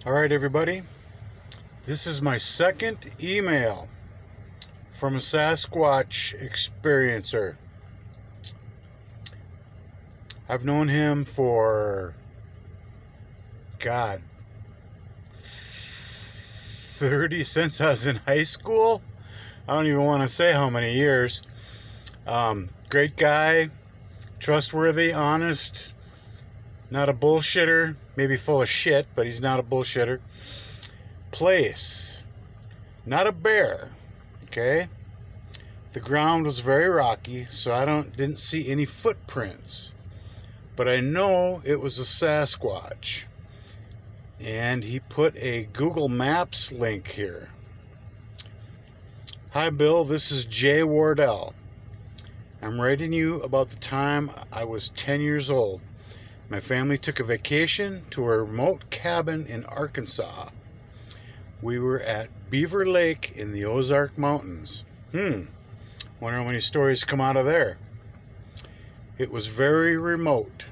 All right, everybody. This is my second email from a Sasquatch experiencer. I've known him for, God, 30 since I was in high school. I don't even want to say how many years. Great guy, trustworthy, honest, not a bullshitter, maybe full of shit, but he's not a bullshitter. Place, not a bear, okay? The ground was very rocky, so I didn't see any footprints. But I know it was a Sasquatch. And he put a Google Maps link here. Hi Bill, this is Jay Wardell. I'm writing you about the time I was 10 years old. My family took a vacation to a remote cabin in Arkansas. We were at Beaver Lake in the Ozark Mountains. Wonder how many stories come out of there. It was very remote.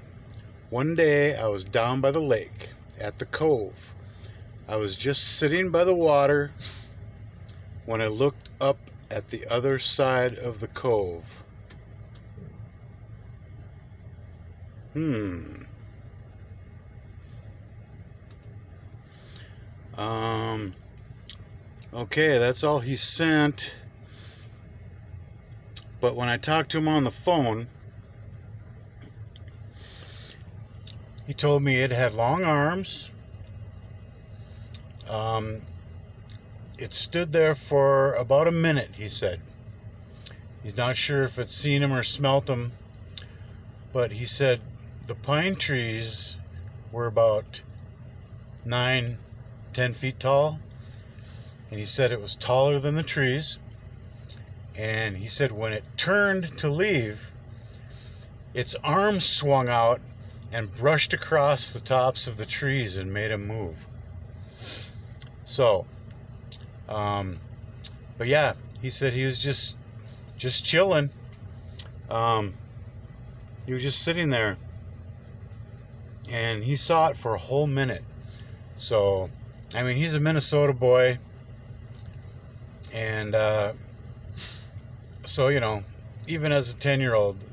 One day I was down by the lake at the cove. I was just sitting by the water when I looked up at the other side of the cove. Okay, that's all he sent. But when I talked to him on the phone, he told me it had long arms. It stood there for about a minute, he said. He's not sure if it's seen him or smelt him, but he said the pine trees were about 9-10 feet tall, and he said it was taller than the trees. And he said when it turned to leave, its arms swung out and brushed across the tops of the trees and made him move. So, but yeah, he said he was just chilling. He was just sitting there, and he saw it for a whole minute. So, I mean, he's a Minnesota boy, and so, you know, even as a 10-year-old,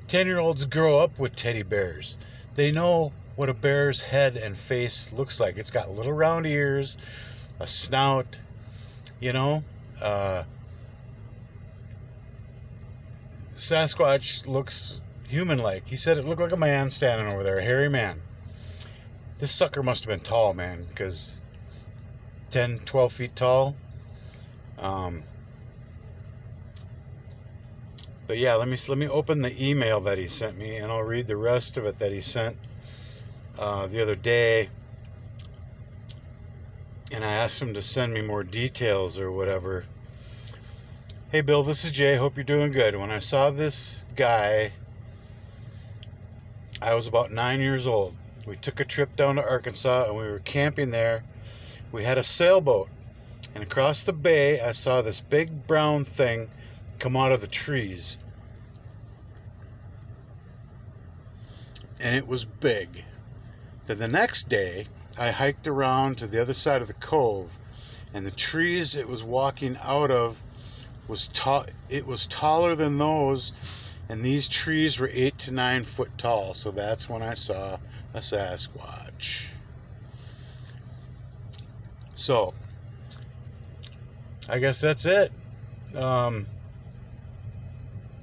10-year-olds grow up with teddy bears. They know what a bear's head and face looks like. It's got little round ears, a snout, you know. Sasquatch looks human-like. He said it looked like a man standing over there, a hairy man. This sucker must have been tall, man, because 10, 12 feet tall. But yeah, let me open the email that he sent me, and I'll read the rest of it that he sent the other day. And I asked him to send me more details or whatever. Hey Bill, this is Jay. Hope you're doing good. When I saw this guy, I was about 9 years old. We took a trip down to Arkansas, and we were camping there. We had a sailboat, and across the bay I saw this big brown thing come out of the trees. And it was big. Then the next day, I hiked around to the other side of the cove, and the trees it was walking out of was taller than those, and these trees were 8 to 9 foot tall. So that's when I saw a Sasquatch. So I guess that's it.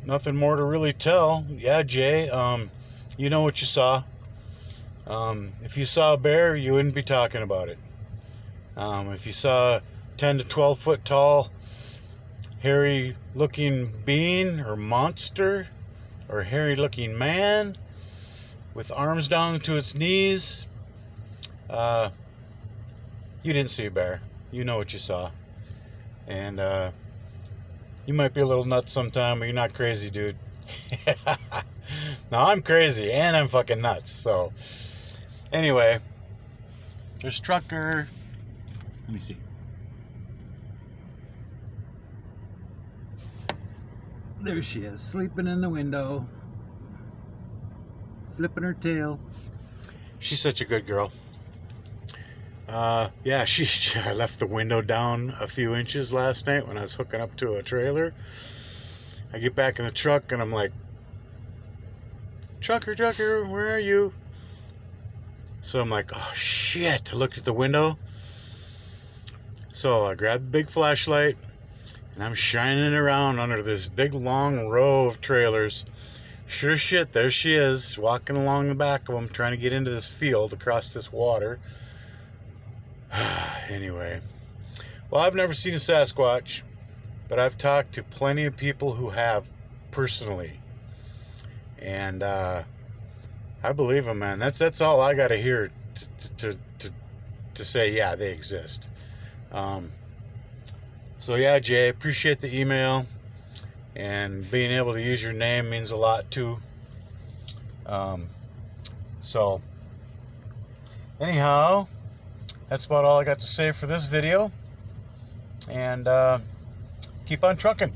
Nothing more to really tell. Yeah, Jay, you know what you saw. If you saw a bear, you wouldn't be talking about it. If you saw a 10 to 12 foot tall, hairy looking being or monster or hairy looking man with arms down to its knees, you didn't see a bear. You know what you saw. And you might be a little nuts sometime, but you're not crazy, dude. Now I'm crazy and I'm fucking nuts. So anyway, there's Trucker. Let me see. There she is, sleeping in the window, flipping her tail. She's such a good girl. Yeah, I left the window down a few inches last night when I was hooking up to a trailer. I get back in the truck and I'm like, trucker, where are you? So I'm like, oh shit. I looked at the window. So I grabbed a big flashlight and I'm shining it around under this big long row of trailers. Sure as shit, there she is, walking along the back of them, trying to get into this field across this water. Anyway, well, I've never seen a Sasquatch, but I've talked to plenty of people who have personally, and I believe them, man. That's all I got to hear to say, yeah, they exist. So yeah, Jay, appreciate the email, and being able to use your name means a lot too. So anyhow, that's about all I got to say for this video, and keep on trucking.